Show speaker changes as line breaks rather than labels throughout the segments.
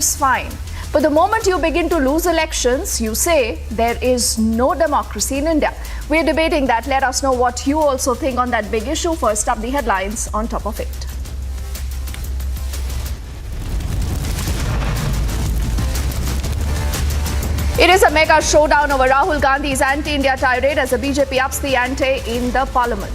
is fine. But the moment you begin to lose elections, you say there is no democracy in India. We're debating that. Let us know what you also think on that big issue. First up, the headlines on top of it. It is a mega showdown over Rahul Gandhi's anti-India tirade as the BJP ups the ante in the parliament.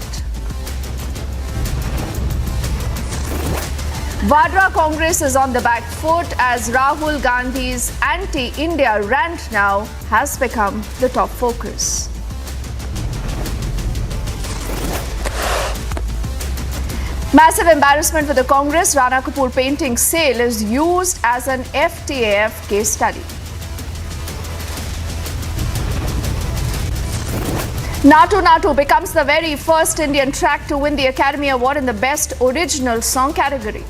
Vadra Congress is on the back foot as Rahul Gandhi's anti-India rant now has become the top focus. Massive embarrassment for the Congress. Rana Kapoor painting sale is used as an FTAF case study. Natu Natu becomes the very first Indian track to win the Academy Award in the Best Original Song category.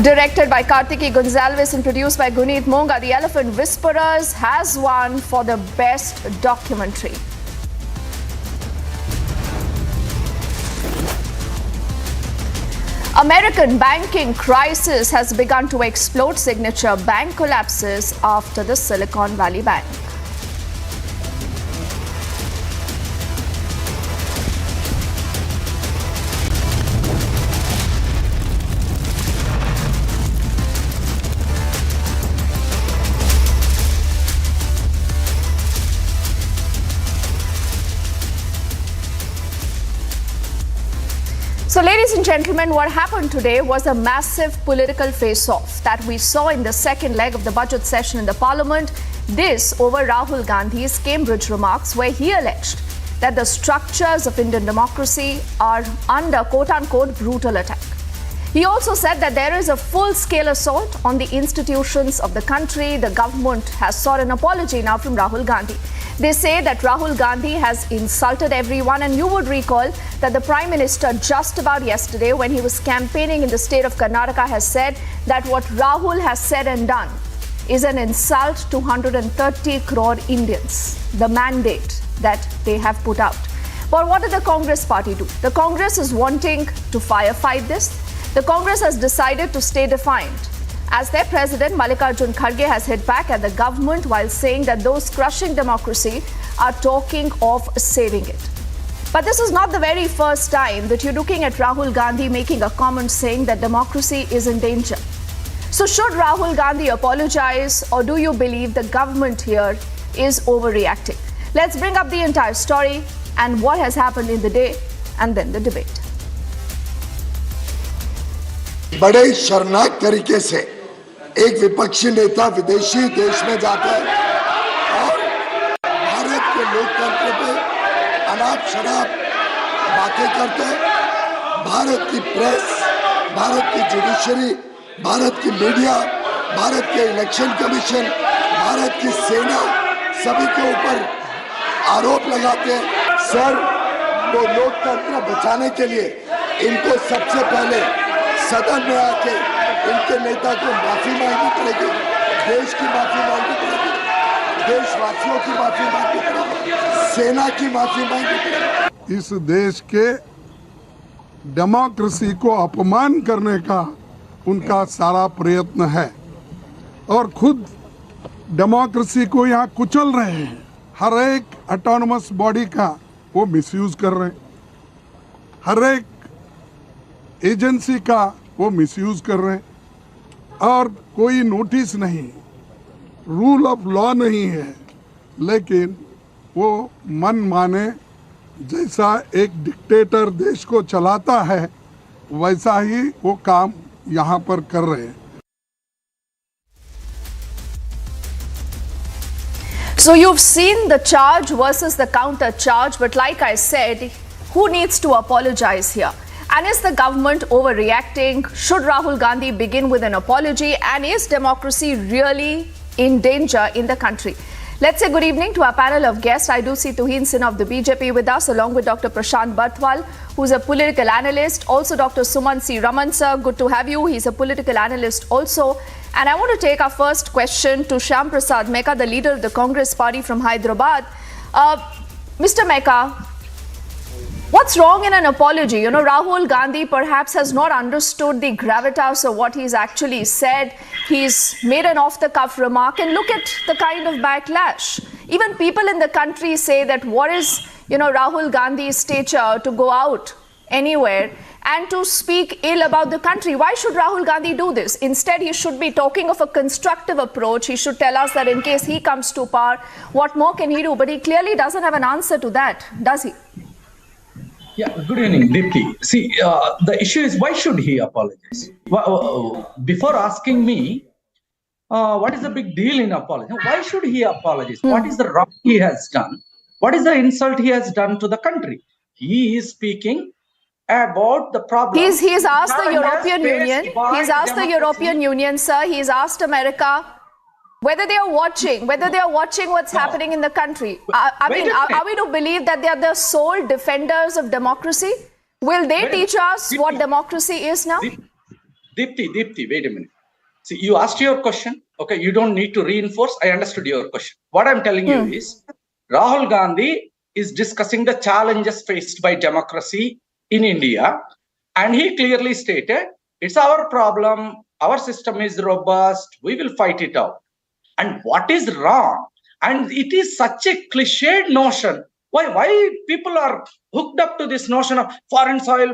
Directed by Kartiki Gonzalez and produced by Guneet Monga, The Elephant Whisperers has won for the Best Documentary. American banking crisis has begun to explode. Signature Bank collapses after the Silicon Valley Bank. So, ladies and gentlemen, what happened today was a massive political face-off that we saw in the second leg of the budget session in the parliament. This over Rahul Gandhi's Cambridge remarks, where he alleged that the structures of Indian democracy are under quote-unquote brutal attack. He also said that there is a full-scale assault on the institutions of the country. The government has sought an apology now from Rahul Gandhi. They say that Rahul Gandhi has insulted everyone, and you would recall that the Prime Minister just about yesterday, when he was campaigning in the state of Karnataka, has said that what Rahul has said and done is an insult to 130 crore Indians, the mandate that they have put out. But what did the Congress party do? The Congress is wanting to firefight this. The Congress has decided to stay defiant, as their president Mallikarjun Kharge has hit back at the government while saying that those crushing democracy are talking of saving it. But this is not the very first time that you're looking at Rahul Gandhi making a comment saying that democracy is in danger. So should Rahul Gandhi apologize, or do you believe the government here is overreacting? Let's bring up the entire story and what has happened in the day and then the debate.
बड़े शर्मनाक तरीके से एक विपक्षी नेता विदेशी देश में जाकर और भारत के लोकतंत्र पे अनाप शराब बातें करते हैं। भारत की प्रेस, भारत की जुडिशरी, भारत की मीडिया, भारत के इलेक्शन कमीशन, भारत की सेना सभी के ऊपर आरोप लगाते हैं। सर, वो लोकतंत्र बचाने के लिए इनको सबसे पहले सदन में आके इनके नेता को माफी मांगनी पड़ेगी, देश की माफी मांगनी पड़ेगी, देशवासियों की माफी मांगनी पड़ेगी, सेना की माफी मांगनी पड़ेगी।
इस देश के डेमोक्रेसी को अपमान करने का उनका सारा प्रयत्न है और खुद डेमोक्रेसी को यहाँ कुचल रहे हैं। हर एक ऑटोनमस बॉडी का वो मिसयूज कर रहे हैं, हर एक एजेंसी का वो मिसयूज कर रहे हैं और कोई नोटिस नहीं, रूल ऑफ लॉ नहीं है, लेकिन वो मन माने जैसा एक डिक्टेटर देश को चलाता है वैसा ही वो काम यहाँ पर कर रहे हैं।
So you've seen the charge versus the counter charge, but like I said, who needs to apologize here? And is the government overreacting? Should Rahul Gandhi begin with an apology? And is democracy really in danger in the country? Let's say good evening to our panel of guests. I do see Tuhin Sinha of the BJP with us, along with Dr. Prashant Barthwal, who's a political analyst. Also, Dr. Suman C. Raman, sir, good to have you. He's a political analyst also. And I want to take our first question to Shyam Prasad Meka, the leader of the Congress party from Hyderabad. Mr. Meka, What's wrong in an apology? You know, Rahul Gandhi perhaps has not understood the gravitas of what he's actually said. He's made an off-the-cuff remark, and look at the kind of backlash. Even people in the country say that what is, Rahul Gandhi's stature to go out anywhere and to speak ill about the country? Why should Rahul Gandhi do this? Instead, he should be talking of a constructive approach. He should tell us that in case he comes to power, what more can he do? But he clearly doesn't have an answer to that, does he?
Yeah, good evening, Deepthi. See, the issue is, why should he apologize? Before asking me, what is the big deal in apology? Why should he apologize? What is the wrong he has done? What is the insult he has done to the country? He is speaking about the problem.
He's asked the European Union. He's asked the European Union, sir. He's asked America whether they are watching what's happening in the country. Are we to believe that they are the sole defenders of democracy? Will they teach us what democracy is now?
Deepthi, wait a minute. See, you asked your question. Okay, you don't need to reinforce. I understood your question. What I'm telling you is, Rahul Gandhi is discussing the challenges faced by democracy in India, and he clearly stated, it's our problem, our system is robust, we will fight it out. And what is wrong? And it is such a cliched notion. Why people are hooked up to this notion of foreign soil?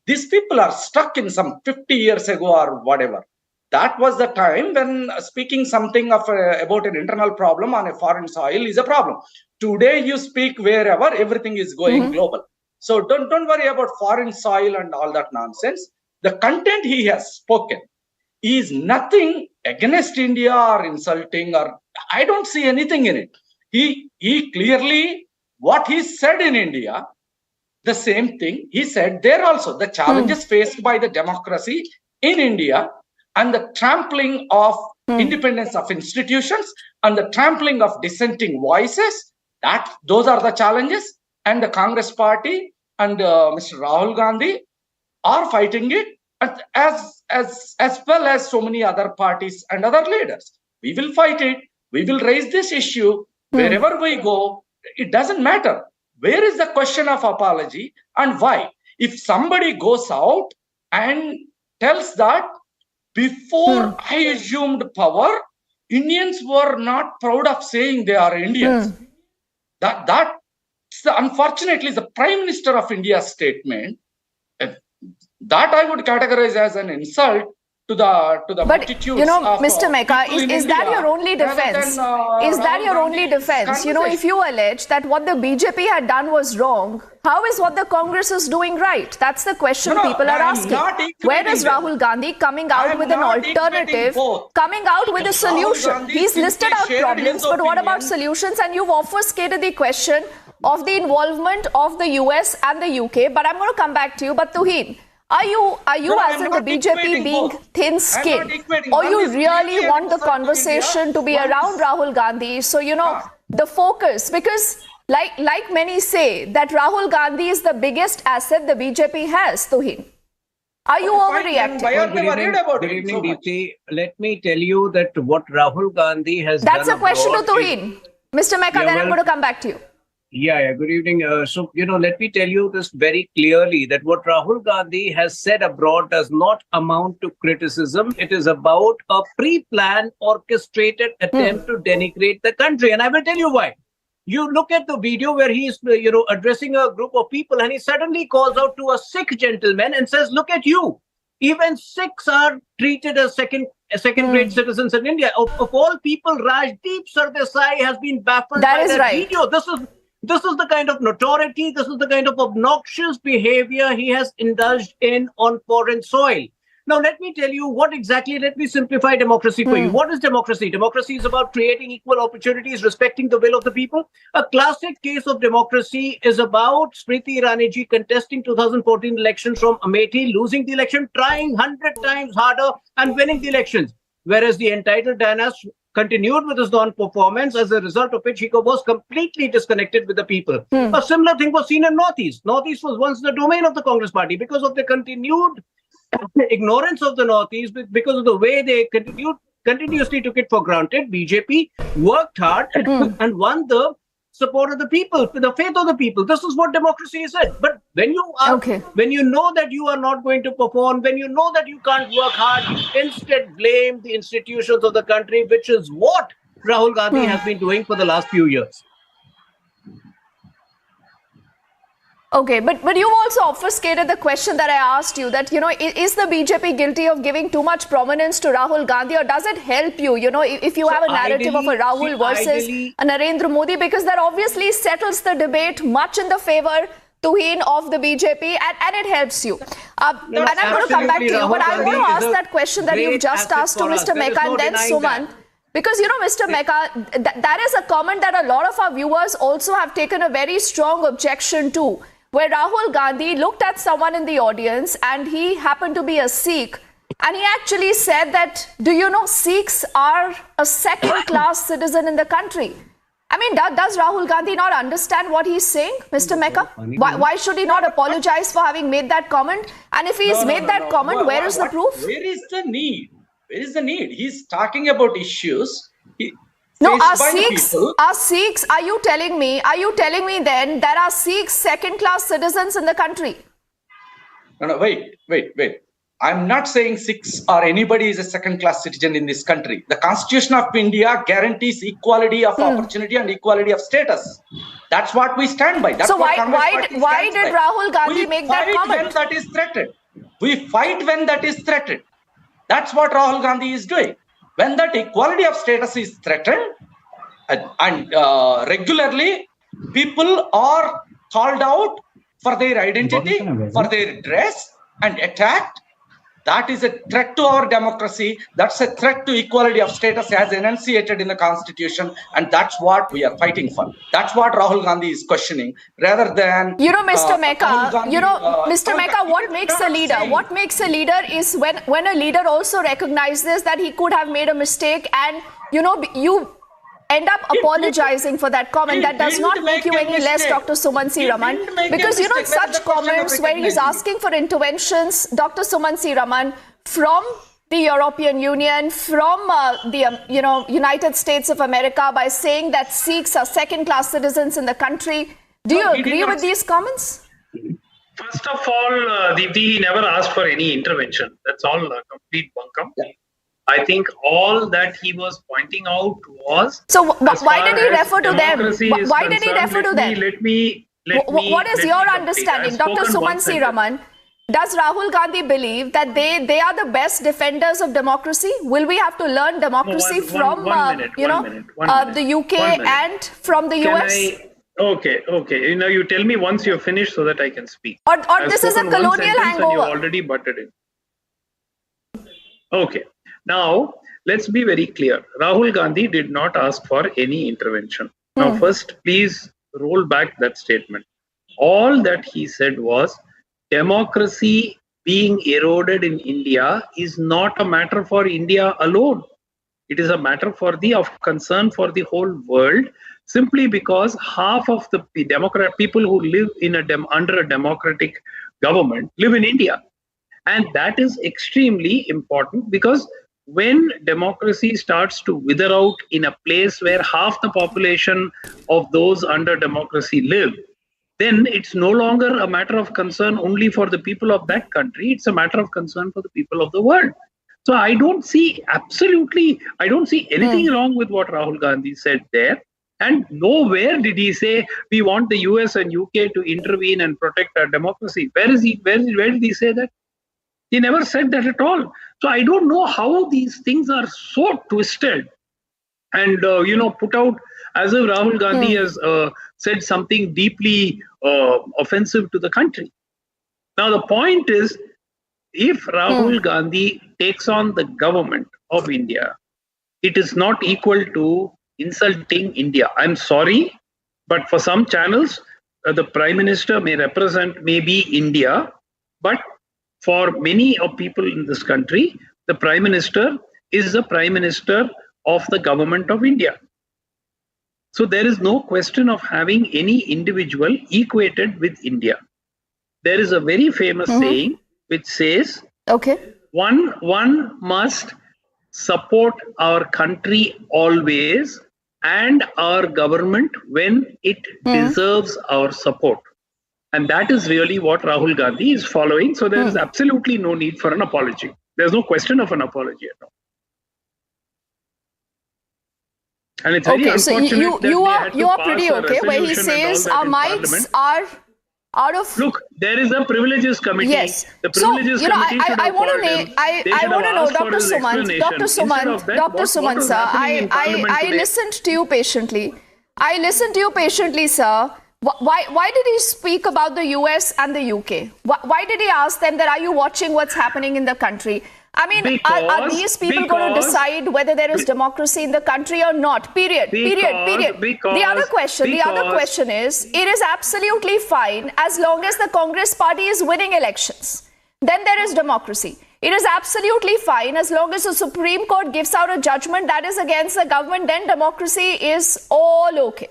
These people are stuck in some 50 years ago or whatever. That was the time when speaking something of about an internal problem on a foreign soil is a problem. Today you speak wherever, everything is going global. So don't worry about foreign soil and all that nonsense. The content he has spoken is nothing against India or insulting, or I don't see anything in it. He clearly, what he said in India, the same thing he said there also. The challenges faced by the democracy in India and the trampling of independence of institutions and the trampling of dissenting voices, those are the challenges. And the Congress party and Mr. Rahul Gandhi are fighting it, as well as so many other parties and other leaders. We will fight it. We will raise this issue wherever we go. It doesn't matter. Where is the question of apology and why? If somebody goes out and tells that before I assumed power, Indians were not proud of saying they are Indians. That's unfortunately the Prime Minister of India's statement. That I would categorize as an insult to the multitudes. But
Mr. Mecca, is that your only defense? Is that your only defense? If you allege that what the BJP had done was wrong, how is what the Congress is doing right? That's the question people are asking. Where is Rahul Gandhi coming out with an alternative, coming out with a solution? He's listed out problems, but what about solutions? And you've obfuscated the question of the involvement of the US and the UK. But I'm going to come back to you. But Tuhin, are you as in the BJP being thin-skinned, or you really want the conversation to be around Rahul Gandhi? So, the focus, because like many say that Rahul Gandhi is the biggest asset the BJP has, Tuhin. Are you overreacting?
Good evening, Deepthi. Let me tell you that what Rahul Gandhi has done.
That's a question to Tuhin. Mr. Mecca, then I'm going to come back to you.
Yeah, good evening. Let me tell you this very clearly, that what Rahul Gandhi has said abroad does not amount to criticism. It is about a pre-planned, orchestrated attempt to denigrate the country. And I will tell you why. You look at the video where he's, addressing a group of people, and he suddenly calls out to a Sikh gentleman and says, look at you. Even Sikhs are treated as second-rate citizens in India. Of all people, Rajdeep Sardesai has been baffled by that video. This is the kind of notoriety, this is the kind of obnoxious behavior he has indulged in on foreign soil. Now, let me tell you let me simplify democracy for you. What is democracy? Democracy is about creating equal opportunities, respecting the will of the people. A classic case of democracy is about Smriti Irani ji contesting 2014 elections from Amethi, losing the election, trying 100 times harder and winning the elections. Whereas the entitled Diana continued with his non-performance, as a result of which he was completely disconnected with the people. A similar thing was seen in Northeast. Northeast was once the domain of the Congress party. Because of the continued ignorance of the Northeast, because of the way they continuously took it for granted, BJP worked hard and won the support of the people, the faith of the people. This is what democracy is. But when you are, when you know that you are not going to perform, when you know that you can't work hard, you instead blame the institutions of the country, which is what Rahul Gandhi has been doing for the last few years.
Okay, but you've also obfuscated the question that I asked you, that, is the BJP guilty of giving too much prominence to Rahul Gandhi, or does it help you, if you have a narrative of a Rahul versus a Narendra Modi, because that obviously settles the debate much in the favor of the BJP, and it helps you. And I'm going to come back to you, but I want to ask that question that you've just asked to Mr. Meka and then Suman. Because, Mr. Meka, that is a comment that a lot of our viewers also have taken a very strong objection to, where Rahul Gandhi looked at someone in the audience and he happened to be a Sikh, and he actually said that, do you know, Sikhs are a second-class citizen in the country? I mean, does Rahul Gandhi not understand what he's saying, Mr. Meka? Why should he not apologize for having made that comment? And if he's made that comment, where is the proof?
Where is the need? Where is the need? He's talking about issues.
Are Sikhs, are you telling me then there are Sikhs second-class citizens in the country?
No, wait. I'm not saying Sikhs or anybody is a second-class citizen in this country. The Constitution of India guarantees equality of opportunity and equality of status. That's what we stand by. That's
so
why
did Rahul Gandhi make that comment?
When that is threatened. We fight when that is threatened. That's what Rahul Gandhi is doing. When that equality of status is threatened, and regularly people are called out for their identity, for their dress, and attacked, that is a threat to our democracy. That's a threat to equality of status as enunciated in the Constitution, and that's what we are fighting for. That's what Rahul Gandhi is questioning, rather than
Mr. Meka. Mr. Meka, what makes a leader? What makes a leader is when a leader also recognizes that he could have made a mistake, and you end up apologizing for that comment. That does not make you any less Dr. Suman C. Raman. Because, such comments where he's asking for interventions, Dr. Suman C. Raman, from the European Union, from the United States of America, by saying that Sikhs are second-class citizens in the country. Do you agree with these comments?
First of all, he never asked for any intervention. That's all a complete bunkum. Yeah. I think all that he was pointing out was...
So why did he refer to them? Why did he refer to them? What is your understanding, Dr. Suman C. Raman? Does Rahul Gandhi believe that they are the best defenders of democracy? Will we have to learn democracy from the UK and from the US?
Okay. You tell me once you're finished so that I can speak.
Or this is a colonial hangover.
You already butted in. Okay. Now, let's be very clear. Rahul Gandhi did not ask for any intervention. Now, first, please roll back that statement. All that he said was, democracy being eroded in India is not a matter for India alone. It is a matter of concern for the whole world, simply because half of the people who live in under a democratic government live in India. And that is extremely important, because when democracy starts to wither out in a place where half the population of those under democracy live, then it's no longer a matter of concern only for the people of that country. It's a matter of concern for the people of the world. So I don't see anything wrong with what Rahul Gandhi said there. And nowhere did he say we want the US and UK to intervene and protect our democracy. Where did he say that? He never said that at all. So I don't know how these things are so twisted and, put out as if Rahul Gandhi has said something deeply offensive to the country. Now, the point is, if Rahul Gandhi takes on the government of India, it is not equal to insulting India. I'm sorry, but for some channels, the Prime Minister may represent maybe India, but for many of people in this country, the Prime Minister is the Prime Minister of the government of India. So there is no question of having any individual equated with India. There is a very famous saying which says, one must support our country always, and our government when it deserves our support. And that is really what Rahul Gandhi is following. So there is absolutely no need for an apology. There's no question of an apology at all. And it's very
Okay, so
unfortunate
you
that
are
pass
pretty
a
okay where he
resolution and all
says
that
our
in
mics
Parliament.
are out of.
Look, there is a privileges committee.
Yes.
The
So,
privileges
you know,
committee should
I
have
want
called him.
to
They should
I want to
have
know,
asked for
Dr.
his
Sumant,
explanation.
Dr.
Instead
Sumant,
of that,
Dr.
what
Sumant,
was
sir,
happening in Parliament
I
today?
listened to you patiently. I listened to you patiently, sir. Why did he speak about the US and the UK? Why did he ask them that, are you watching what's happening in the country? I mean, are these people going to decide whether there is democracy in the country or not? Period. The other question is, it is absolutely fine as long as the Congress party is winning elections. Then there is democracy. It is absolutely fine as long as the Supreme Court gives out a judgment that is against the government, then democracy is all okay.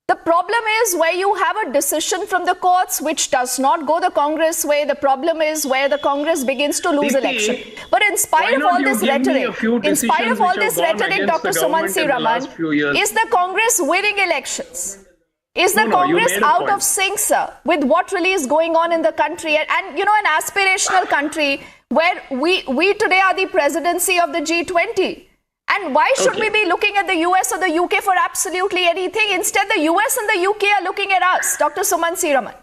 The problem is where you have a decision from the courts which does not go the Congress way. The problem is where the Congress begins to lose election. But in spite of all this rhetoric, Dr. Sumant C. Raman, is the Congress winning elections? Is the Congress out of sync, sir, with what really is going on in the country? And you know, an aspirational country where we today are the presidency of the G20. And why should we be looking at the US or the UK for absolutely anything? Instead, the US and the UK are looking at us. Dr. Sumant C. Raman.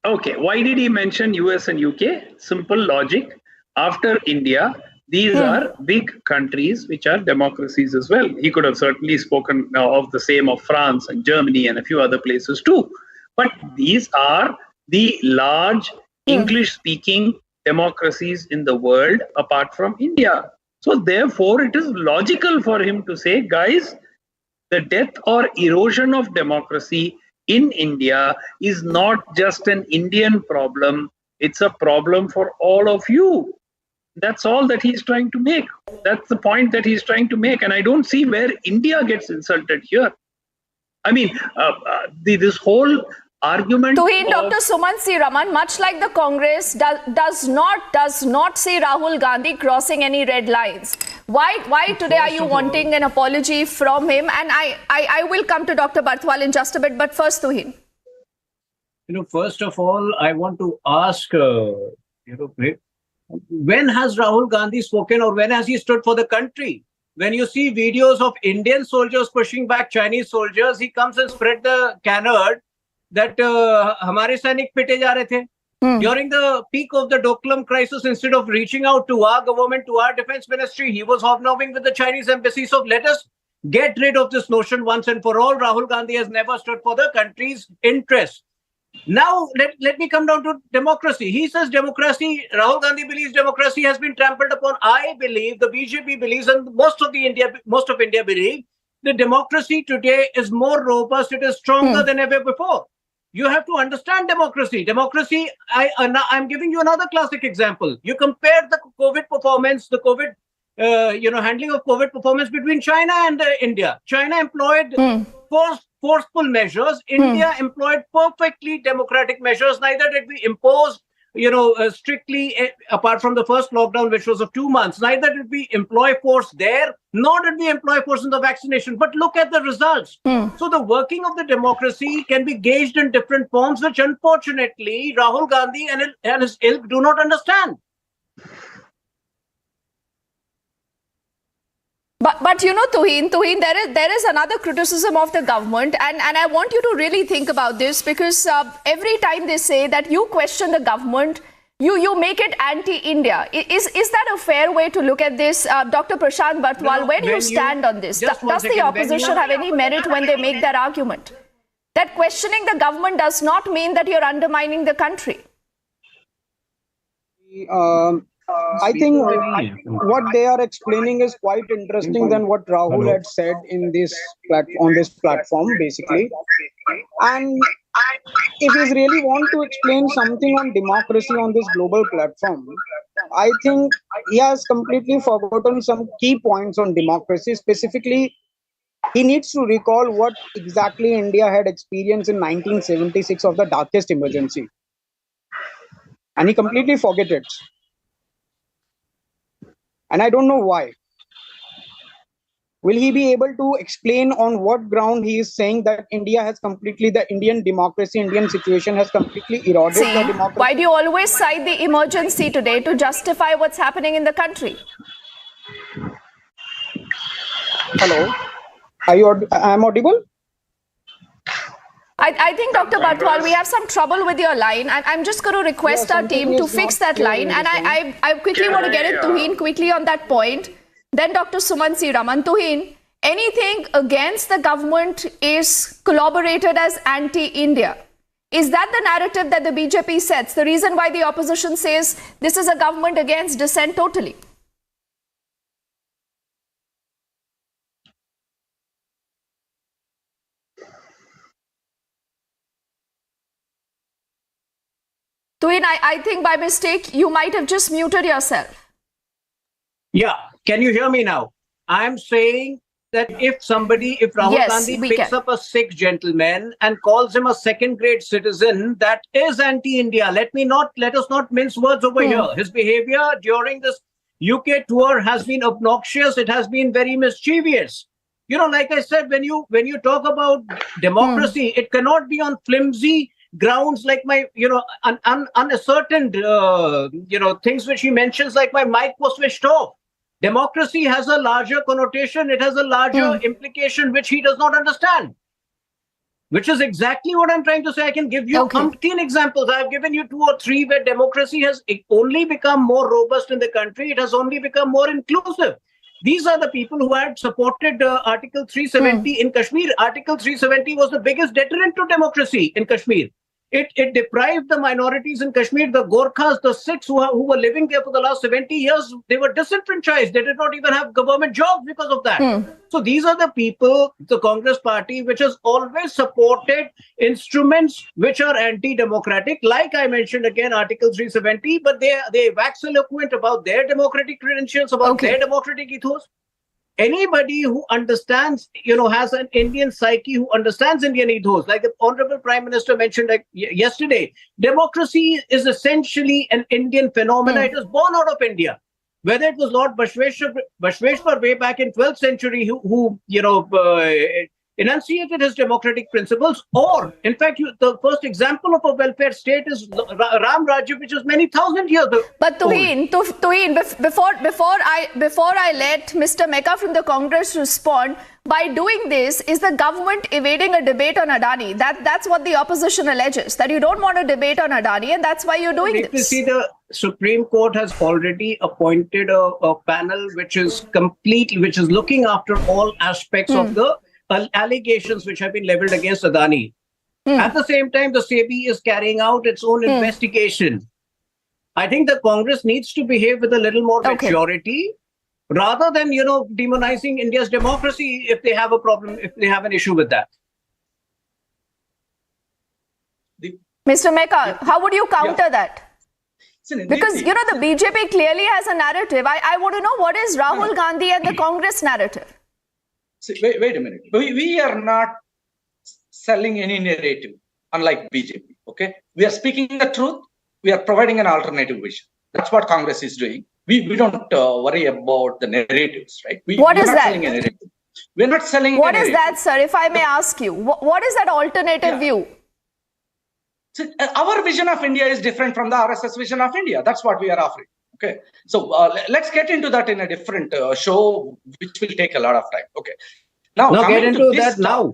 Okay, why did he mention US and UK? Simple logic. After India, these are big countries which are democracies as well. He could have certainly spoken of the same of France and Germany and a few other places too. But these are the large English-speaking democracies in the world apart from India. So therefore, it is logical for him to say, guys, the death or erosion of democracy in India is not just an Indian problem. It's a problem for all of you. That's all that he's trying to make. That's the point that he's trying to make. And I don't see where India gets insulted here. I mean, this whole argument.
Dr. Sumant C. Raman, much like the Congress, does not see Rahul Gandhi crossing any red lines. Why today are you wanting an apology from him? And I will come to Dr. Barthwal in just a bit, but first Tuhin.
You know, first of all, I want to ask, when has Rahul Gandhi spoken or when has he stood for the country? When you see videos of Indian soldiers pushing back Chinese soldiers, he comes and spread the canard that hamare sainik pite ja rahe the. During the peak of the Doklam crisis, instead of reaching out to our government, to our defense ministry, he was hobnobbing with the Chinese embassy. So let us get rid of this notion once and for all. Rahul Gandhi has never stood for the country's interest. Now, let me come down to democracy. He says democracy, Rahul Gandhi believes democracy has been trampled upon. I believe, the BJP believes, and most of India believe, the democracy today is more robust, it is stronger than ever before. You have to understand democracy. Democracy, I'm giving you another classic example. You compare the COVID performance, the COVID, handling of COVID performance between China and India. China employed forceful measures. India employed perfectly democratic measures. Neither did we impose, strictly, apart from the first lockdown, which was of 2 months, neither did we employ force there, nor did we employ force in the vaccination. But look at the results. So the working of the democracy can be gauged in different forms, which unfortunately Rahul Gandhi and his ilk do not understand.
But Tuhin, there is another criticism of the government, and I want you to really think about this, because every time they say that you question the government, you make it anti-India. Is that a fair way to look at this? Dr. Prashant Barthwal, where do you stand on this? Does the opposition have any merit when they make that argument? That questioning the government does not mean that you're undermining the country.
I think what they are explaining is quite interesting than what Rahul had said on this platform, basically. And if he really want to explain something on democracy on this global platform, I think he has completely forgotten some key points on democracy. Specifically, he needs to recall what exactly India had experienced in 1976 of the darkest emergency. And he completely forget it. And I don't know why. will he be able to explain on what ground he is saying that India has completely, the Indian democracy, Indian situation has completely eroded
See,
the democracy?
why do you always cite the emergency today to justify what's happening in the country?
Hello? I'm audible?
I think, Dr. Barthwal, we have some trouble with your line. I'm just going to request our team to fix that line. And I quickly want to get in, Tuhin, quickly on that point. Then Dr. Suman C. Raman. Tuhin, anything against the government is corroborated as anti-India. Is that the narrative that the BJP sets? The reason why the opposition says this is a government against dissent totally? Tuhin, I think by mistake, you might have just muted yourself.
Yeah. Can you hear me now? I'm saying that if Rahul Gandhi picks up a Sikh gentleman and calls him a second-grade citizen, that is anti-India. Let us not mince words over here. His behavior during this UK tour has been obnoxious. It has been very mischievous. You know, like I said, when you talk about democracy, it cannot be on flimsy grounds like my, unascertained, things which he mentions, like my mic was switched off. Democracy has a larger connotation. It has a larger implication, which he does not understand. Which is exactly what I'm trying to say. I can give you umpteen examples. I've given you 2 or 3 where democracy has only become more robust in the country. It has only become more inclusive. These are the people who had supported Article 370 in Kashmir. Article 370 was the biggest deterrent to democracy in Kashmir. It deprived the minorities in Kashmir, the Gorkhas, the Sikhs who were living there for the last 70 years, they were disenfranchised. They did not even have government jobs because of that. So these are the people, the Congress party, which has always supported instruments which are anti-democratic, like I mentioned again, Article 370, but they wax eloquent about their democratic credentials, about their democratic ethos. Anybody who understands, has an Indian psyche, who understands Indian ethos, like the Honorable Prime Minister mentioned yesterday, democracy is essentially an Indian phenomenon. It was born out of India. Whether it was Lord Bashveshwar way back in 12th century who enunciated his democratic principles, or in fact the first example of a welfare state is Ram Rajya, which is many thousand years old.
But Tuhin, before I let Mr. Mecca from the Congress respond, by doing this, is the government evading a debate on Adani? That's what the opposition alleges, that you don't want to debate on Adani, and that's why you're doing this.
You see, the Supreme Court has already appointed a panel which is looking after all aspects of the allegations which have been leveled against Adani. At the same time, the SEBI is carrying out its own investigation. I think the Congress needs to behave with a little more maturity, rather than, demonizing India's democracy if they have a problem, if they have an issue with that.
Mr. Mecca, how would you counter that? Because, the BJP clearly has a narrative. I want to know, what is Rahul Gandhi and the Congress narrative?
See, wait a minute. We are not selling any narrative, unlike BJP. Okay, we are speaking the truth. We are providing an alternative vision. That's what Congress is doing. We don't worry about the narratives, right?
What is that?
Selling a narrative. We're not selling.
What is that, sir? If I may ask you, what is that alternative view?
So, our vision of India is different from the RSS vision of India. That's what we are offering. Okay, so let's get into that in a different show, which will take a lot of time. Okay, now
get into that now.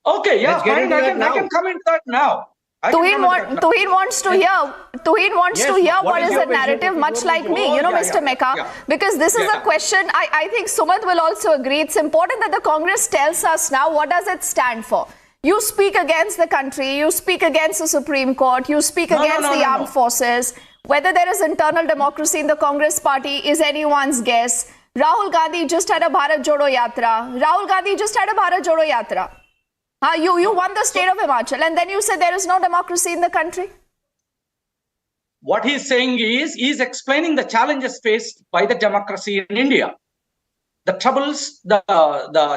Okay, yeah, fine. I can come into that now.
Tuhin wants to hear what is the narrative, much like me, Mr. Mecca, because this is a question I think Sumant will also agree. It's important that the Congress tells us now, what does it stand for? You speak against the country, you speak against the Supreme Court, you speak against the armed forces. Whether there is internal democracy in the Congress party is anyone's guess. Rahul Gandhi just had a Bharat Jodo Yatra. You won the state of Himachal, and then you said there is no democracy in the country?
What he's saying is, he's explaining the challenges faced by the democracy in India. The troubles, the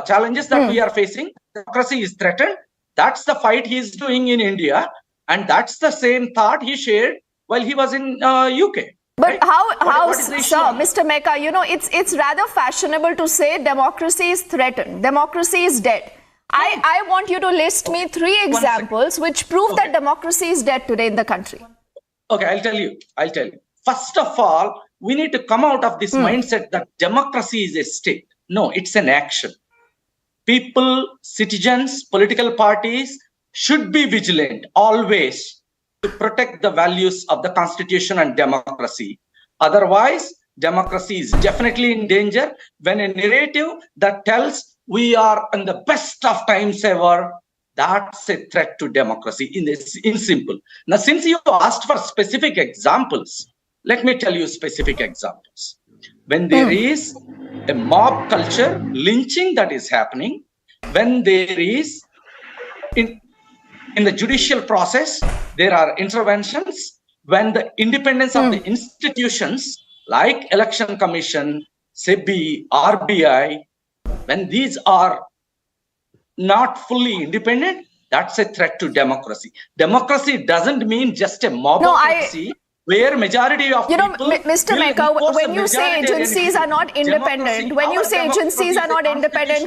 challenges that we are facing, democracy is threatened. That's the fight he's doing in India. And that's the same thought he shared while he was in UK.
But
Right?
how,
what is the issue
sir,
on
Mr. Mecca, it's rather fashionable to say democracy is threatened, democracy is dead. I want you to list me 3 examples which prove that democracy is dead today in the country.
Okay, I'll tell you. First of all, we need to come out of this mindset that democracy is a state. No, it's an action. People, citizens, political parties should be vigilant always to protect the values of the constitution and democracy. Otherwise, democracy is definitely in danger when a narrative that tells we are in the best of times ever, that's a threat to democracy in simple. Now, since you asked for specific examples, let me tell you specific examples. When there is a mob culture, lynching that is happening, when there is in the judicial process, there are interventions, when the independence of the institutions like Election Commission, SEBI, RBI, when these are not fully independent, that's a threat to democracy. Democracy doesn't mean just a mobocracy where majority of people...
Mr. Mecca, when you say agencies are not independent,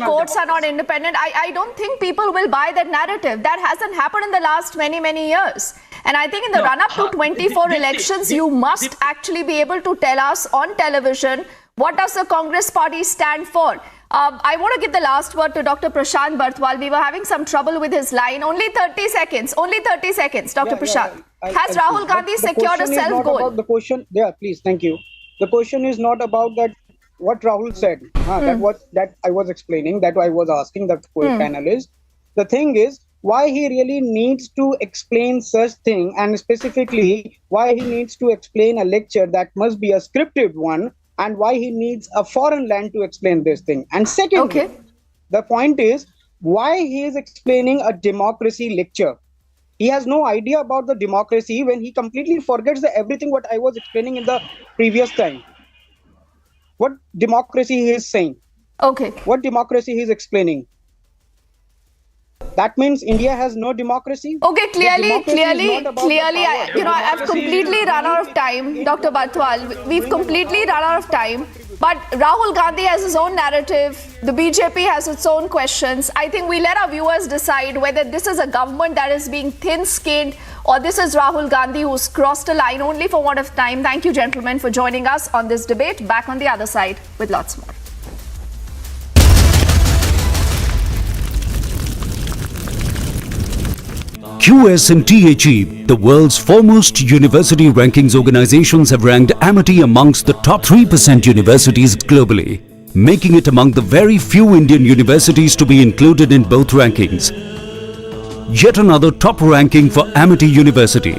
courts are not independent, I don't think people will buy that narrative. That hasn't happened in the last many, many years. And I think in the run-up to 24 elections, you must actually be able to tell us on television, what does the Congress party stand for? I want to give the last word to Dr. Prashant Barthwal. We were having some trouble with his line. Only 30 seconds, Dr. Prashant. Has Rahul Gandhi secured a self-goal?
The question, please, thank you. The question is not about that, what Rahul said. That I was explaining, that I was asking the panelist. The thing is, why he really needs to explain such thing, and specifically why he needs to explain a lecture that must be a scripted one, and why he needs a foreign land to explain this thing. And secondly, the point is why he is explaining a democracy lecture. He has no idea about the democracy when he completely forgets everything what I was explaining in the previous time. What democracy he is saying. What democracy he is explaining. That means India has no democracy?
Clearly, I've completely run out of time, Dr. Barthwal. We've completely run out of time. But Rahul Gandhi has his own narrative. The BJP has its own questions. I think we let our viewers decide whether this is a government that is being thin-skinned or this is Rahul Gandhi who's crossed a line only for want of time. Thank you, gentlemen, for joining us on this debate. Back on the other side with lots more.
QS and THE, the world's foremost university rankings organizations, have ranked Amity amongst the top 3% universities globally, making it among the very few Indian universities to be included in both rankings. Yet another top ranking for Amity University.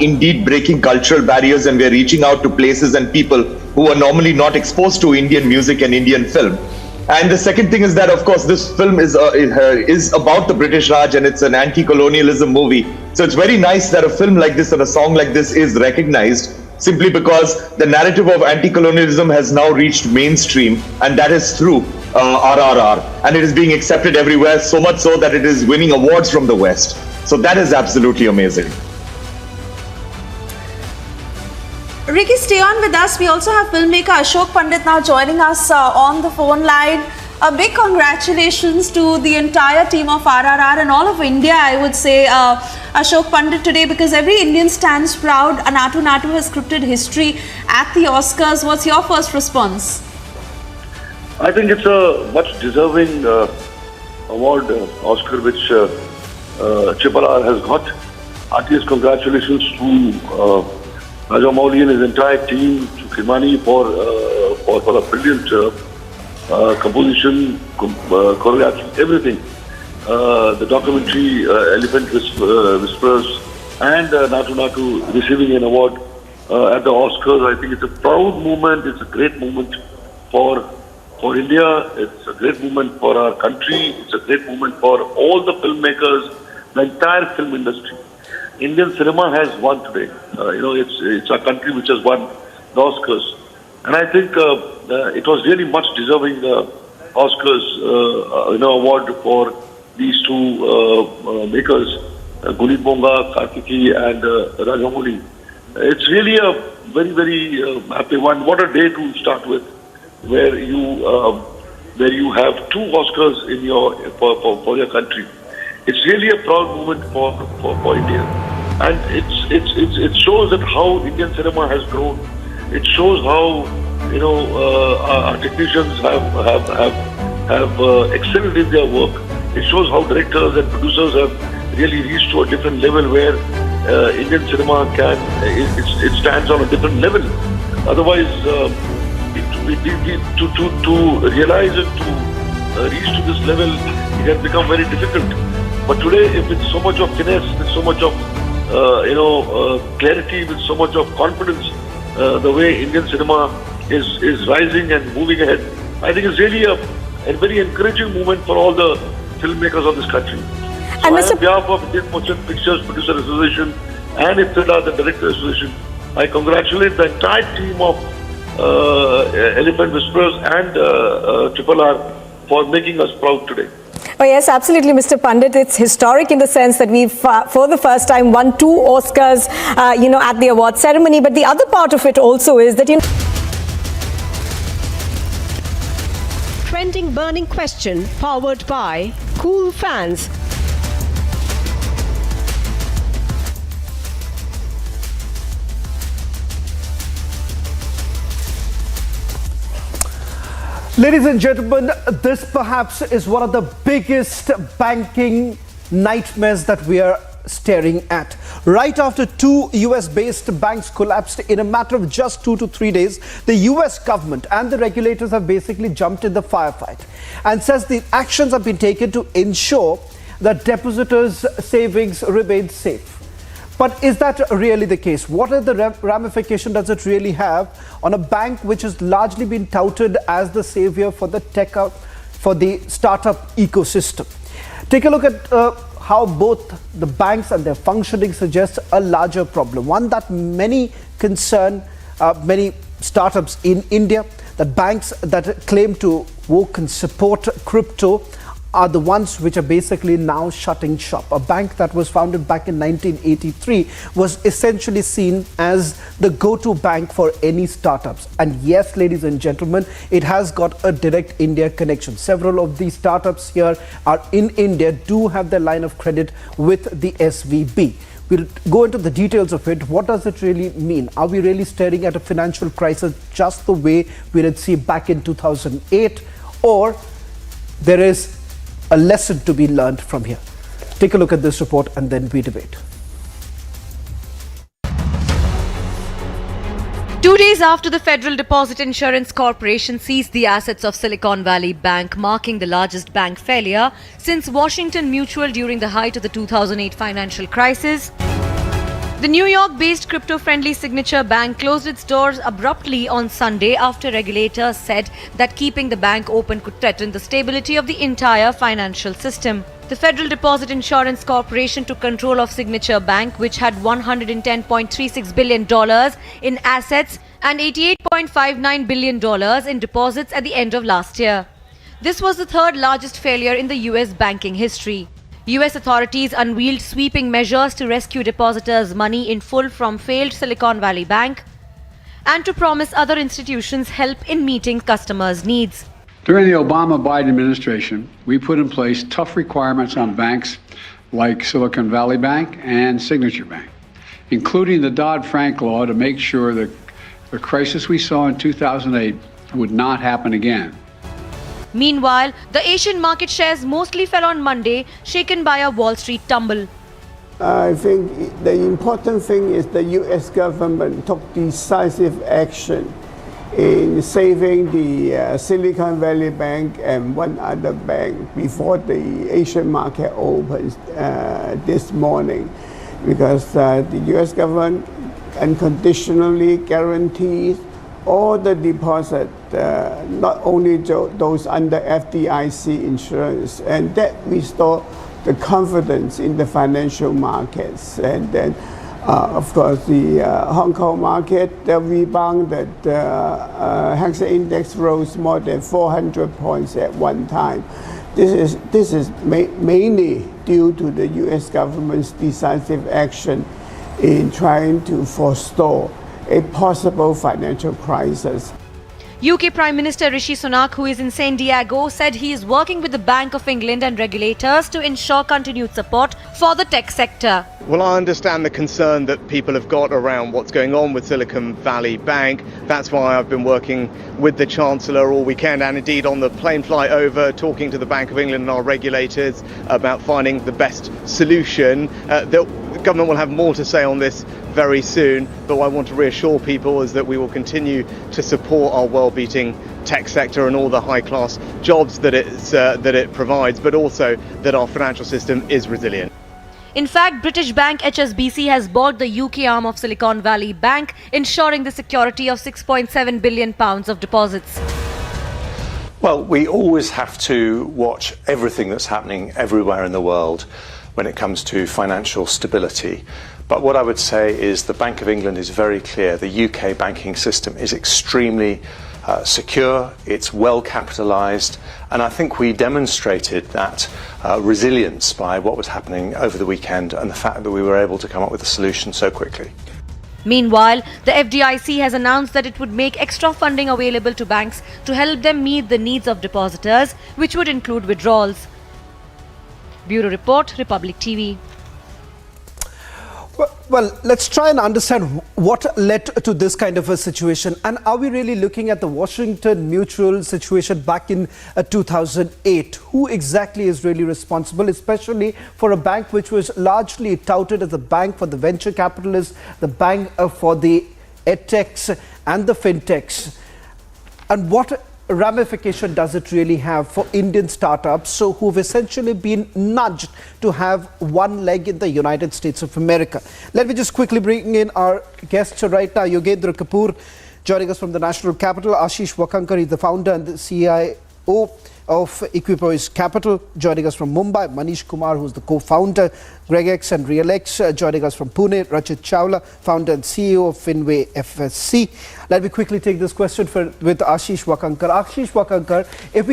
Indeed breaking cultural barriers, and we are reaching out to places and people who are normally not exposed to Indian music and Indian film. And the second thing is that, of course, this film is about the British Raj, and it's an anti-colonialism movie. So it's very nice that a film like this and a song like this is recognized, simply because the narrative of anti-colonialism has now reached mainstream, and that is through RRR. And it is being accepted everywhere, so much so that it is winning awards from the West. So that is absolutely amazing.
Ricky, stay on with us. We also have filmmaker Ashok Pandit now joining us on the phone line. A big congratulations to the entire team of RRR and all of India, I would say, Ashok Pandit, today, because every Indian stands proud. Naatu Naatu has scripted history at the Oscars. What's your first response?
I think it's a much deserving award, Oscar, which RRR has got. Heartiest congratulations to Rajamouli and his entire team, to Khimani for a brilliant composition, choreography, everything. The documentary Elephant Whisperers and Naatu Naatu receiving an award at the Oscars. I think it's a proud moment. It's a great moment for India. It's a great moment for our country. It's a great moment for all the filmmakers, the entire film industry. Indian cinema has won today. It's a country which has won the Oscars, and I think it was really much deserving Oscars award for these two makers. Gulin Monga, Kartiki, and Rajamouli. It's really a very, very happy one. What a day to start with, where you have 2 Oscars in your for your country. It's really a proud moment for India, and it shows that how Indian cinema has grown. It shows how our technicians have excelled in their work. It shows how directors and producers have really reached to a different level where Indian cinema it stands on a different level. Otherwise, to realize it, to reach to this level, it has become very difficult. But today, if it's so much of finesse, with so much of clarity, with so much of confidence, the way Indian cinema is rising and moving ahead, I think it's really a very encouraging moment for all the filmmakers of this country. So on behalf of Indian Motion Pictures Producer Association and IFFIDA, the Director Association, I congratulate the entire team of Elephant Whisperers and RRR for making us proud today.
Oh yes, absolutely, Mr. Pandit. It's historic in the sense that we've, for the first time, won 2 Oscars, at the award ceremony. But the other part of it also is that,
Trending burning question powered by Cool Fans.
Ladies and gentlemen, this perhaps is one of the biggest banking nightmares that we are staring at. Right after 2 US-based banks collapsed in a matter of just 2 to 3 days, the US government and the regulators have basically jumped in the firefight and says the actions have been taken to ensure that depositors' savings remain safe. But is that really the case? What are the ramifications does it really have on a bank which has largely been touted as the savior for the for the startup ecosystem? Take a look at how both the banks and their functioning suggests a larger problem, one that many startups in India, that banks that claim to work and support crypto are the ones which are basically now shutting shop. A bank that was founded back in 1983 was essentially seen as the go-to bank for any startups. And yes, ladies and gentlemen, it has got a direct India connection. Several of these startups here are in India, do have their line of credit with the SVB. We'll go into the details of it. What does it really mean? Are we really staring at a financial crisis just the way we did see back in 2008? Or there is a lesson to be learned from here? Take a look at this report and then we debate.
2 days after the Federal Deposit Insurance Corporation seized the assets of Silicon Valley Bank, marking the largest bank failure since Washington Mutual during the height of the 2008 financial crisis, the New York-based crypto-friendly Signature Bank closed its doors abruptly on Sunday after regulators said that keeping the bank open could threaten the stability of the entire financial system. The Federal Deposit Insurance Corporation took control of Signature Bank, which had $110.36 billion in assets and $88.59 billion in deposits at the end of last year. This was the third largest failure in the US banking history. US authorities unveiled sweeping measures to rescue depositors' money in full from failed Silicon Valley Bank and to promise other institutions help in meeting customers' needs.
During the Obama-Biden administration, we put in place tough requirements on banks like Silicon Valley Bank and Signature Bank, including the Dodd-Frank law to make sure that the crisis we saw in 2008 would not happen again.
Meanwhile, the Asian market shares mostly fell on Monday, shaken by a Wall Street tumble.
I think the important thing is the US government took decisive action in saving the Silicon Valley Bank and one other bank before the Asian market opens this morning, because the US government unconditionally guarantees all the deposit, not only those under FDIC insurance, and that restore the confidence in the financial markets. And then, of course, the Hong Kong market rebounded. Hang Seng Index rose more than 400 points at one time. This is mainly due to the U.S. government's decisive action in trying to forestall a possible financial crisis.
UK Prime Minister Rishi Sunak, who is in San Diego, said he is working with the Bank of England and regulators to ensure continued support for the tech sector.
Well, I understand the concern that people have got around what's going on with Silicon Valley Bank. That's why I've been working with the Chancellor all weekend and indeed on the plane flight over, talking to the Bank of England and our regulators about finding the best solution. The government will have more to say on this very soon, but what I want to reassure people is that we will continue to support our world-beating tech sector and all the high-class jobs that it provides, but also that our financial system is resilient.
In fact, British bank HSBC has bought the UK arm of Silicon Valley Bank, ensuring the security of £6.7 billion of deposits.
Well, we always have to watch everything that's happening everywhere in the world when it comes to financial stability. But what I would say is the Bank of England is very clear. The UK banking system is extremely secure, it's well capitalised, and I think we demonstrated that resilience by what was happening over the weekend and the fact that we were able to come up with a solution so quickly.
Meanwhile, the FDIC has announced that it would make extra funding available to banks to help them meet the needs of depositors, which would include withdrawals. Bureau Report, Republic TV.
Well, let's try and understand what led to this kind of a situation. And are we really looking at the Washington Mutual situation back in 2008? Who exactly is really responsible, especially for a bank which was largely touted as a bank for the venture capitalists, the bank for the edtechs and the fintechs? And what ramification does it really have for Indian startups who've essentially been nudged to have one leg in the United States of America? Let me just quickly bring in our guests right now. Yogendra Kapoor joining us from the National Capital. Ashish Wakankar is the founder and the CIO of Equipoise Capital, joining us from Mumbai. Manish Kumar, who's the co-founder, GregX and RealX, joining us from Pune. Rachit Chawla, founder and CEO of Finway FSC. Let me quickly take this question with Ashish Wakankar. Ashish Wakankar, if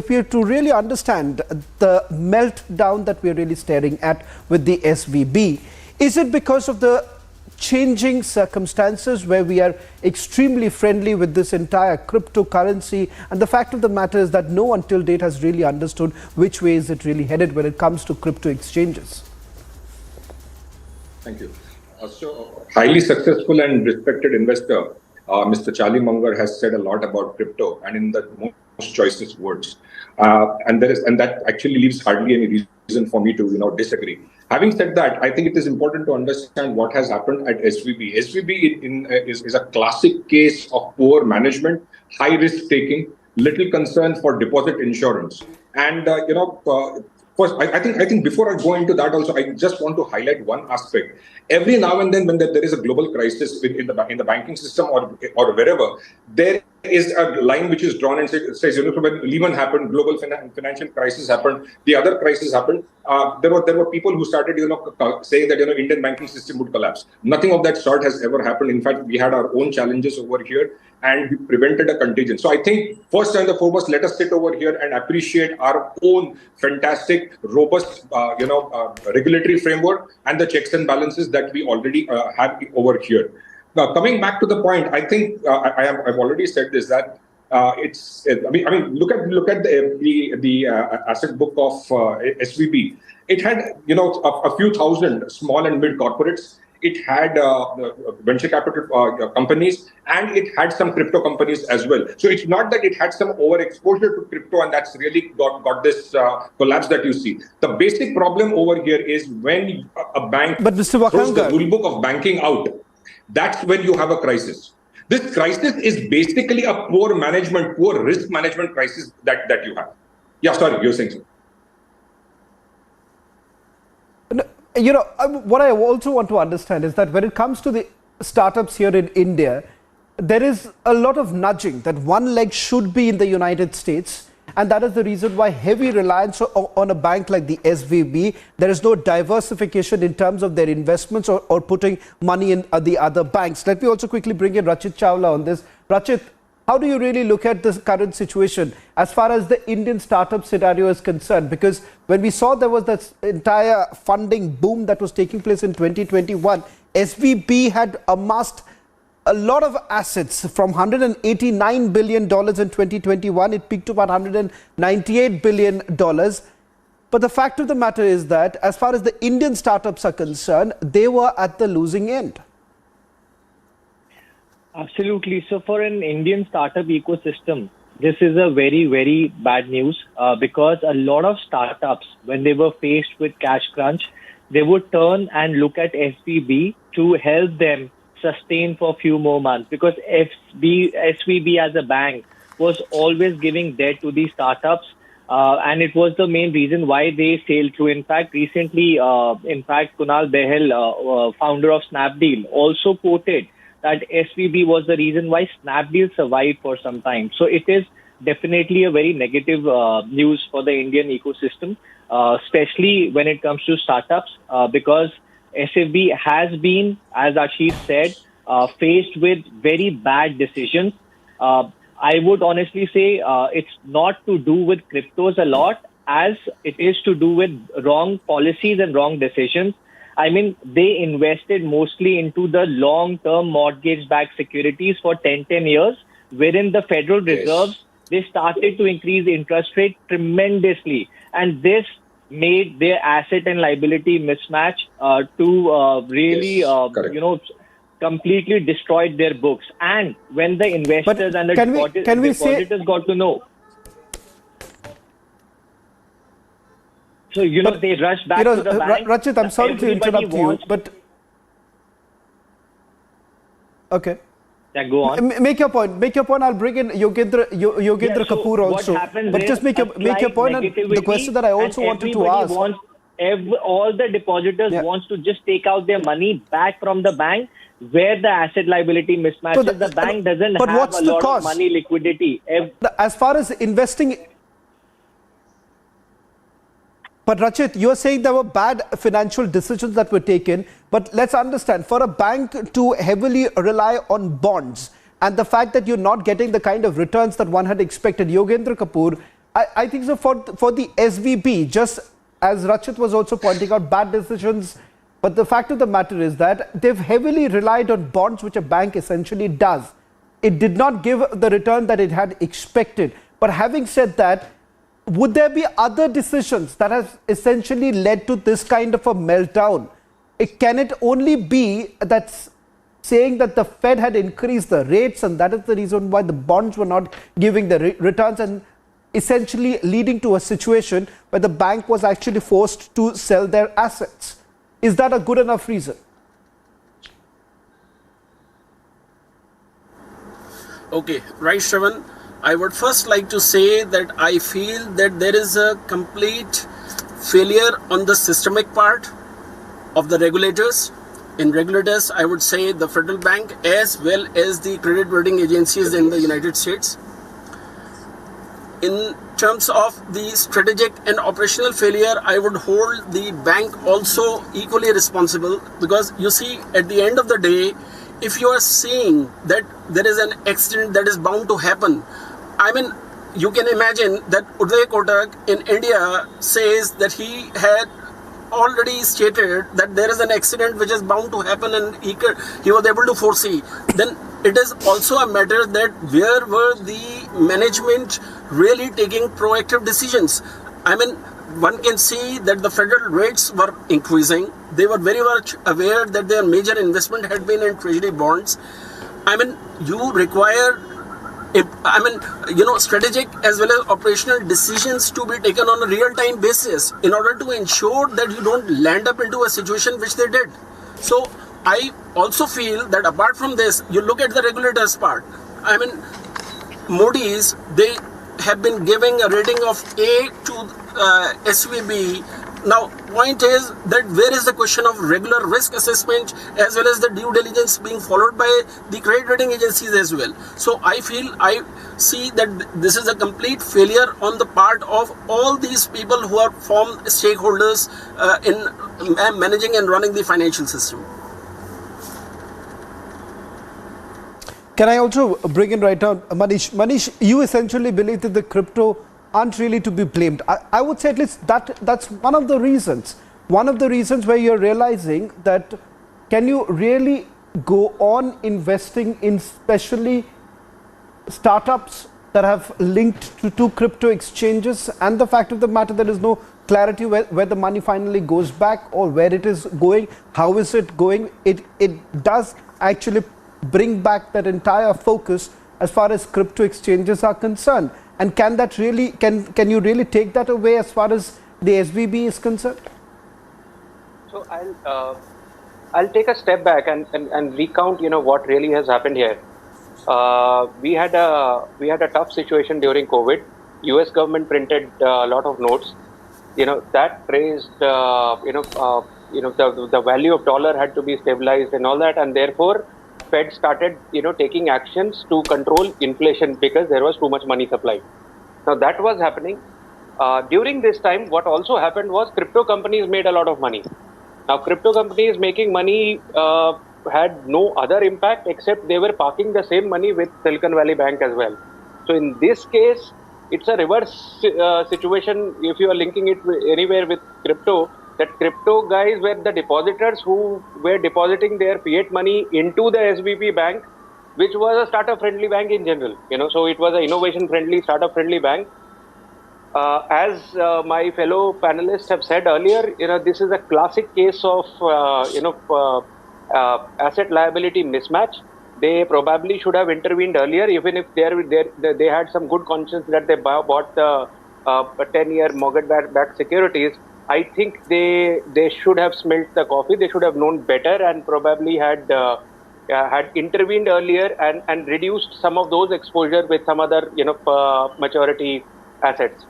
we to really understand the meltdown that we're really staring at with the SVB, is it because of the changing circumstances where we are extremely friendly with this entire cryptocurrency, and the fact of the matter is that no one till date has really understood which way is it really headed when it comes to crypto exchanges?
Thank you. So, highly successful and respected investor, Mr. Charlie Munger, has said a lot about crypto, and in the most choicest words. And that actually leaves hardly any reason for me to disagree. Having said that, I think it is important to understand what has happened at SVB. SVB is a classic case of poor management, high risk taking, little concern for deposit insurance. And first, I think before I go into that also, I just want to highlight one aspect. Every now and then, when there is a global crisis in the banking system or wherever, there is a line which is drawn and says, when Lehman happened, global financial crisis happened, the other crisis happened. There were people who started, saying that Indian banking system would collapse. Nothing of that sort has ever happened. In fact, we had our own challenges over here, and we prevented a contagion. So I think first and foremost, let us sit over here and appreciate our own fantastic, robust, regulatory framework and the checks and balances that we already have over here. Now, coming back to the point, I think I've already said this, that look at the asset book of SVB. It had a few thousand small and mid corporates. It had venture capital companies, and it had some crypto companies as well. So it's not that it had some overexposure to crypto, and that's really got this collapse that you see. The basic problem over here is when a bank throws the rule book of banking out, that's when you have a crisis. This crisis is basically a poor risk management crisis that you have. Yeah, sorry, you're saying so.
What I also want to understand is that when it comes to the startups here in India, there is a lot of nudging that one leg should be in the United States. And that is the reason why heavy reliance on a bank like the SVB, there is no diversification in terms of their investments or putting money in the other banks. Let me also quickly bring in Rachit Chawla on this. Rachit, how do you really look at this current situation as far as the Indian startup scenario is concerned? Because when we saw there was this entire funding boom that was taking place in 2021, SVB had amassed a lot of assets from $189 billion in 2021. It peaked to about $198 billion. But the fact of the matter is that as far as the Indian startups are concerned, they were at the losing end.
Absolutely. So for an Indian startup ecosystem, this is a very, very bad news because a lot of startups, when they were faced with cash crunch, they would turn and look at SVB to help them sustain for a few more months, because SVB as a bank was always giving debt to these startups. And it was the main reason why they sailed through. In fact, recently, Kunal Behel, founder of Snapdeal, also quoted that SVB was the reason why Snapdeal survived for some time. So it is definitely a very negative news for the Indian ecosystem, especially when it comes to startups, because SFB has been, as Ashish said, faced with very bad decisions. I would honestly say it's not to do with cryptos a lot as it is to do with wrong policies and wrong decisions. I mean, they invested mostly into the long-term mortgage-backed securities for 10 years, wherein the Federal Reserves, they started to increase interest rate tremendously. And this made their asset and liability mismatch to really, completely destroyed their books. And when the investors and the depositors got to know, so, they rushed back to the bank.
Rachit, I'm sorry to interrupt you, but... Okay.
Yeah, go on.
Make your point. I'll bring in Yogendra Kapoor also. But just make your point. And the question that I also wanted to ask...
all the depositors wants to just take out their money back from the bank, where the asset liability mismatches. So the bank doesn't have a lot of money liquidity.
As far as investing... But Rachit, you're saying there were bad financial decisions that were taken. But let's understand, for a bank to heavily rely on bonds and the fact that you're not getting the kind of returns that one had expected, Yogendra Kapoor, I think so for the SVB, just as Rachit was also pointing out, bad decisions. But the fact of the matter is that they've heavily relied on bonds, which a bank essentially does. It did not give the return that it had expected. But having said that, would there be other decisions that has essentially led to this kind of a meltdown? Can it only be that's saying that the Fed had increased the rates and that is the reason why the bonds were not giving the returns and essentially leading to a situation where the bank was actually forced to sell their assets? Is that a good enough reason?
Okay, right, Shravan. I would first like to say that I feel that there is a complete failure on the systemic part of the regulators. In regulators, I would say the Federal Bank as well as the credit rating agencies in the United States. In terms of the strategic and operational failure, I would hold the bank also equally responsible, because you see, at the end of the day, if you are seeing that there is an accident that is bound to happen, I mean, you can imagine that Uday Kotak in India says that he had already stated that there is an accident which is bound to happen and he was able to foresee. Then it is also a matter that where were the management really taking proactive decisions? I mean, one can see that the federal rates were increasing. They were very much aware that their major investment had been in treasury bonds. I mean, you require strategic as well as operational decisions to be taken on a real-time basis in order to ensure that you don't land up into a situation which they did. So I also feel that apart from this, you look at the regulators part. I mean, Moody's, they have been giving a rating of A to SVB. Now, point is that where is the question of regular risk assessment as well as the due diligence being followed by the credit rating agencies as well? So I see that this is a complete failure on the part of all these people who are formed stakeholders in managing and running the financial system.
Can I also bring in right now, Manish? Manish, you essentially believe that the crypto aren't really to be blamed. I would say at least that's one of the reasons. One of the reasons where you're realizing that can you really go on investing in especially startups that have linked to crypto exchanges, and the fact of the matter there is no clarity where the money finally goes back or where it is going, how is it going. It does actually bring back that entire focus as far as crypto exchanges are concerned. And can that really, can you really take that away as far as the SVB is concerned?
So I'll take a step back and recount, what really has happened here. We had a tough situation during COVID. US government printed a lot of notes. That raised, the value of dollar had to be stabilized and all that, and therefore Fed started, taking actions to control inflation because there was too much money supply. Now that was happening. During this time, what also happened was crypto companies made a lot of money. Now crypto companies making money had no other impact except they were parking the same money with Silicon Valley Bank as well. So in this case, it's a reverse situation if you are linking it anywhere with crypto. That crypto guys were the depositors who were depositing their fiat money into the SVB bank, which was a startup-friendly bank in general. So it was an innovation-friendly, startup-friendly bank. As my fellow panelists have said earlier, this is a classic case of asset-liability mismatch. They probably should have intervened earlier, even if they had some good conscience that they bought the 10-year mortgage-backed securities. I think they should have smelt the coffee. They should have known better and probably had intervened earlier and reduced some of those exposure with some other maturity assets.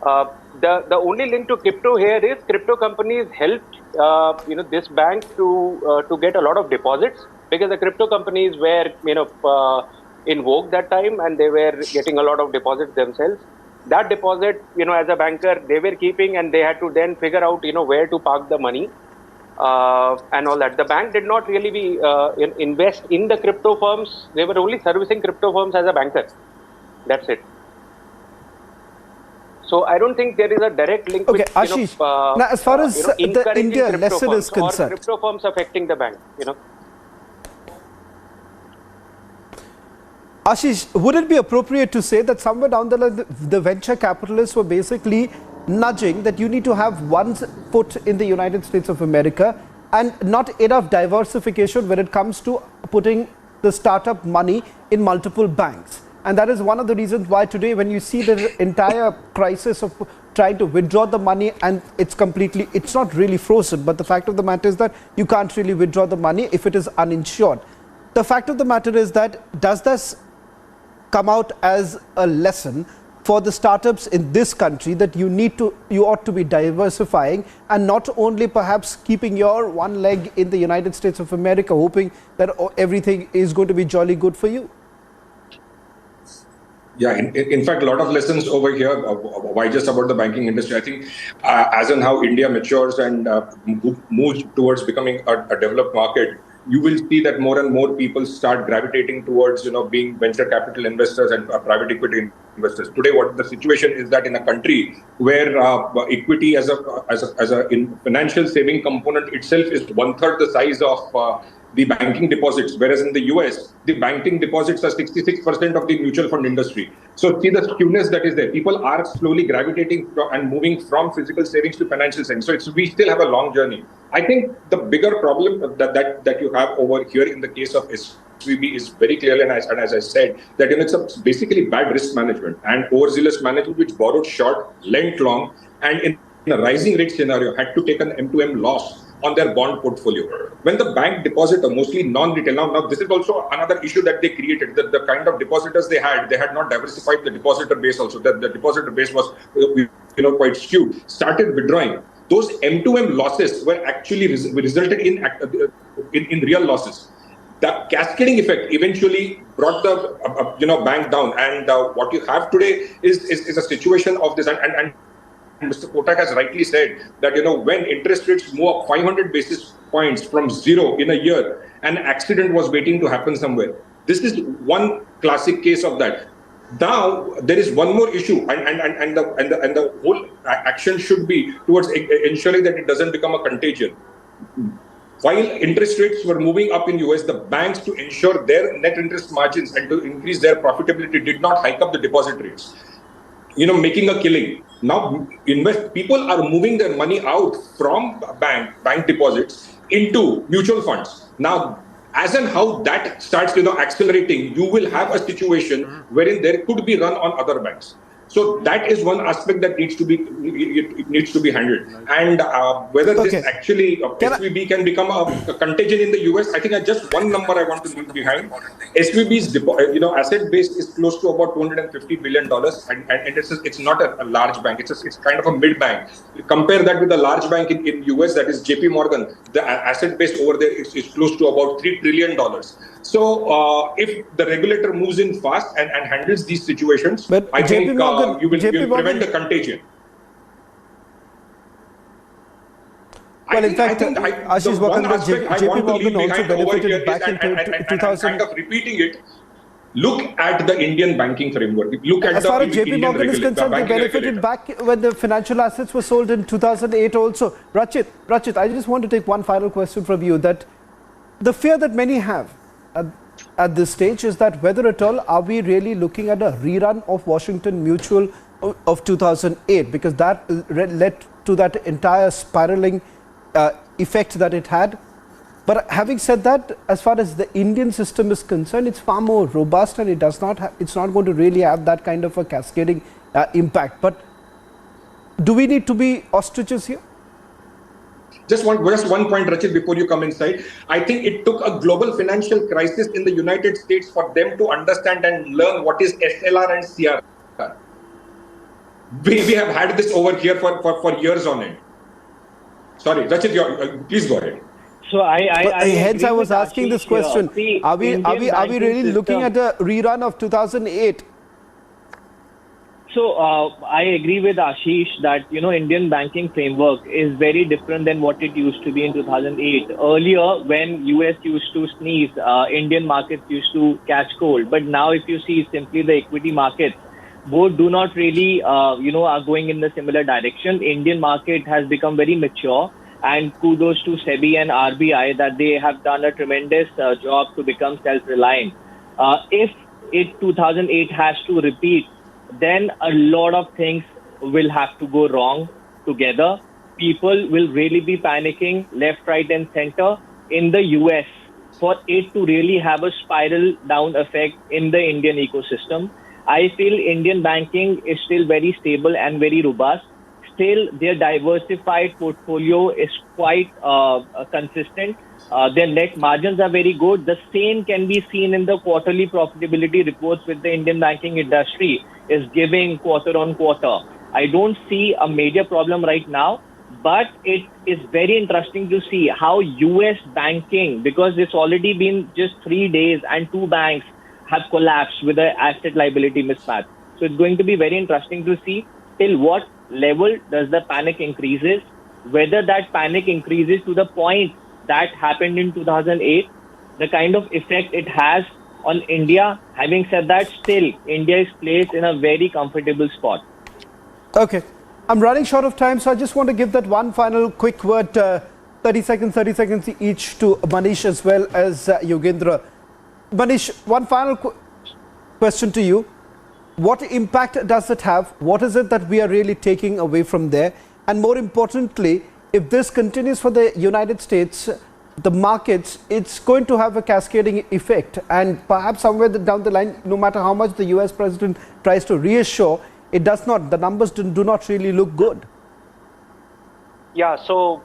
The only link to crypto here is crypto companies helped this bank to get a lot of deposits because the crypto companies were in vogue that time and they were getting a lot of deposits themselves. That deposit, as a banker, they were keeping and they had to then figure out, where to park the money and all that. The bank did not really invest in the crypto firms. They were only servicing crypto firms as a banker. That's it. So I don't think there is a direct link with,
Ashish, now as far as the India lesson is concerned,
or crypto firms affecting the bank,
Ashish, would it be appropriate to say that somewhere down the line, the venture capitalists were basically nudging that you need to have one foot in the United States of America and not enough diversification when it comes to putting the startup money in multiple banks? And that is one of the reasons why today when you see the entire crisis of trying to withdraw the money and it's not really frozen, but the fact of the matter is that you can't really withdraw the money if it is uninsured. The fact of the matter is that does this come out as a lesson for the startups in this country that you ought to be diversifying and not only perhaps keeping your one leg in the United States of America, hoping that everything is going to be jolly good for you?
Yeah, in fact, a lot of lessons over here. Why just about the banking industry? I think as in how India matures and moves towards becoming a developed market, you will see that more and more people start gravitating towards, being venture capital investors and private equity investors. Today, what the situation is that in a country where equity as a financial saving component itself is 1/3 the size of the banking deposits, whereas in the US, the banking deposits are 66% of the mutual fund industry. So see the skewness that is there. People are slowly gravitating and moving from physical savings to financial savings. So we still have a long journey. I think the bigger problem that you have over here in the case of SVB is very clearly, and as I said, that it's basically bad risk management and overzealous management which borrowed short, lent long, and in a rising rate scenario had to take an M2M loss on their bond portfolio. When the bank depositor, mostly non-retail, now this is also another issue that they created, the kind of depositors they had not diversified the depositor base also, that the depositor base was quite skewed, started withdrawing. Those M2M losses were actually resulted in real losses. The cascading effect eventually brought the bank down, and what you have today is a situation of this, and Mr. Kotak has rightly said that, when interest rates move up 500 basis points from zero in a year, an accident was waiting to happen somewhere. This is one classic case of that. Now there is one more issue, and the whole action should be towards ensuring that it doesn't become a contagion. While interest rates were moving up in US, the banks, to ensure their net interest margins and to increase their profitability, did not hike up the deposit rates, making a killing. Now people are moving their money out from bank deposits into mutual funds. Now, as and how that starts accelerating, you will have a situation wherein there could be run on other banks. So that is one aspect that needs to be handled. And whether this actually SVB can become a contagion in the US, I think just one number I want to leave behind. SVB's asset base is close to about $250 billion, and it's not a large bank. It's kind of a mid bank. Compare that with a large bank in US, that is JP Morgan. The asset base over there is close to about $3 trillion. So if the regulator moves in fast and handles these situations, I think you will prevent the contagion.
Well, in fact, Ashish Wakandra, JP Morgan also benefited back in 2000.
Kind of repeating it, look at the Indian banking framework. Look at
as far as JP Morgan is concerned, they benefited back when the financial assets were sold in 2008 also. Rachit, I just want to take one final question from you, that the fear that many have at this stage is that whether at all are we really looking at a rerun of Washington Mutual of 2008, because that led to that entire spiraling effect that it had. But having said that, as far as the Indian system is concerned, it's far more robust, and it's not going to really have that kind of a cascading impact. But do we need to be ostriches here?
Just one point, Rachit, before you come inside. I think it took a global financial crisis in the United States for them to understand and learn what is SLR and CRR. We have had this over here for years on end. Sorry, Rachit, please go ahead.
So
hence I was asking this question. Are we really looking at a rerun of 2008?
So I agree with Ashish that Indian banking framework is very different than what it used to be in 2008. Earlier, when US used to sneeze, Indian markets used to catch cold. But now, if you see simply the equity markets, both do not really are going in the similar direction. Indian market has become very mature, and kudos to SEBI and RBI that they have done a tremendous job to become self-reliant. If 2008 has to repeat, then a lot of things will have to go wrong together. People will really be panicking left, right, and center in the US for it to really have a spiral down effect in the Indian ecosystem. I feel Indian banking is still very stable and very robust. Still, their diversified portfolio is quite consistent. Their net margins are very good. The same can be seen in the quarterly profitability reports with the Indian banking industry is giving quarter on quarter. I don't see a major problem right now, but it is very interesting to see how US banking, because it's already been just 3 days and 2 banks have collapsed with the asset liability mismatch. So it's going to be very interesting to see till what level does the panic increases, whether that panic increases to the point that happened in 2008, the kind of effect it has on India. Having said that, still India is placed in a very comfortable spot.
Okay, I'm running short of time, so I just want to give that one final quick word, 30 seconds each, to Manish as well as Yogendra. Manish, one final question to you. What impact does it have? What is it that we are really taking away from there? And more importantly, if this continues for the United States, the markets, it's going to have a cascading effect. And perhaps somewhere down the line, no matter how much the US president tries to reassure, it does not, the numbers do not really look good.
Yeah, so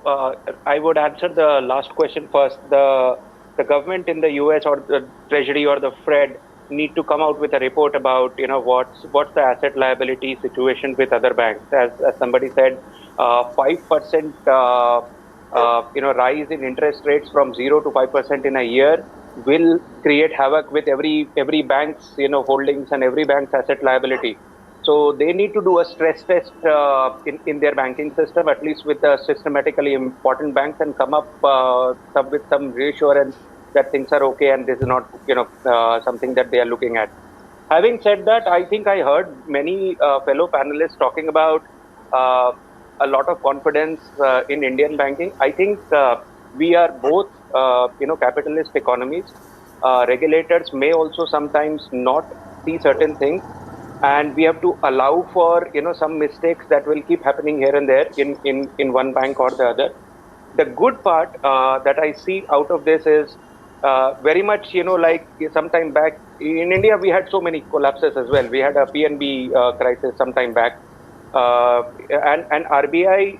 I would answer the last question first. The government in the US or the Treasury or the Fed need to come out with a report about what's the asset liability situation with other banks. As somebody said, 5% rise in interest rates from 0 to 5% in a year will create havoc with every bank's holdings and every bank's asset liability. So they need to do a stress test in their banking system, at least with the systematically important banks, and come up with some reassurance that things are okay and this is not, something that they are looking at. Having said that, I think I heard many fellow panelists talking about a lot of confidence in Indian banking. I think we are both, capitalist economies. Regulators may also sometimes not see certain things, and we have to allow for, some mistakes that will keep happening here and there in one bank or the other. The good part that I see out of this is very much, like some time back in India, we had so many collapses as well. We had a PNB crisis some time back, and RBI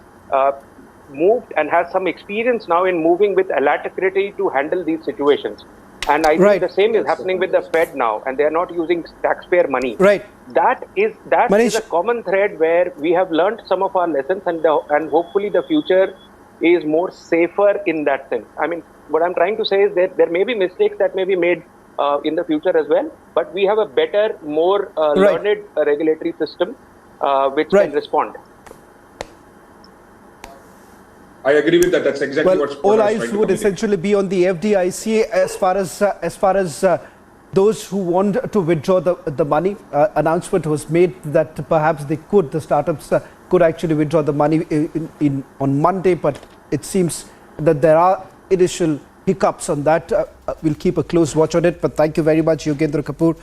moved and has some experience now in moving with alacrity to handle these situations. And I think the same is happening with the Fed now, and they are not using taxpayer money.
Right.
That is a common thread where we have learned some of our lessons, and hopefully the future is more safer in that sense. I mean, what I'm trying to say is that there may be mistakes that may be made in the future as well, but we have a better, more learned regulatory system which can respond.
I agree with that. That's exactly what
all eyes would essentially be on the FDIC as far as those who want to withdraw the money. Announcement was made that perhaps the startups could actually withdraw the money on Monday, but it seems that there are initial hiccups on that. We'll keep a close watch on it. But thank you very much, Yogendra Kapoor,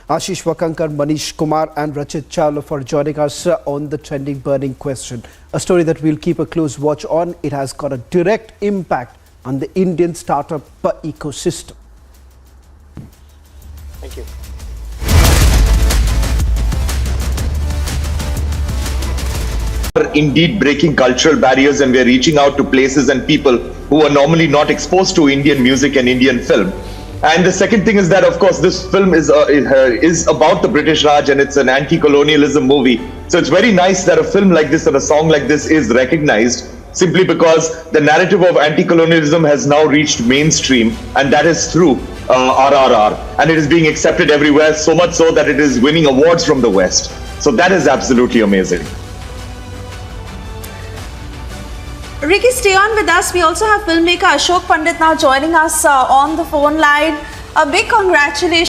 Ashish Wakankar, Manish Kumar and Rachit Chawla for joining us on the trending burning question. A story that we'll keep a close watch on. It has got a direct impact on the Indian startup ecosystem.
Thank you.
We're indeed breaking cultural barriers, and we're reaching out to places and people who are normally not exposed to Indian music and Indian film. And the second thing is that, of course, this film is about the British Raj, and it's an anti-colonialism movie. So it's very nice that a film like this or a song like this is recognized, simply because the narrative of anti-colonialism has now reached mainstream, and that is through RRR. And it is being accepted everywhere, so much so that it is winning awards from the West. So that is absolutely amazing.
Ricky, stay on with us. We also have filmmaker Ashok Pandit now joining us on the phone line. A big congratulations.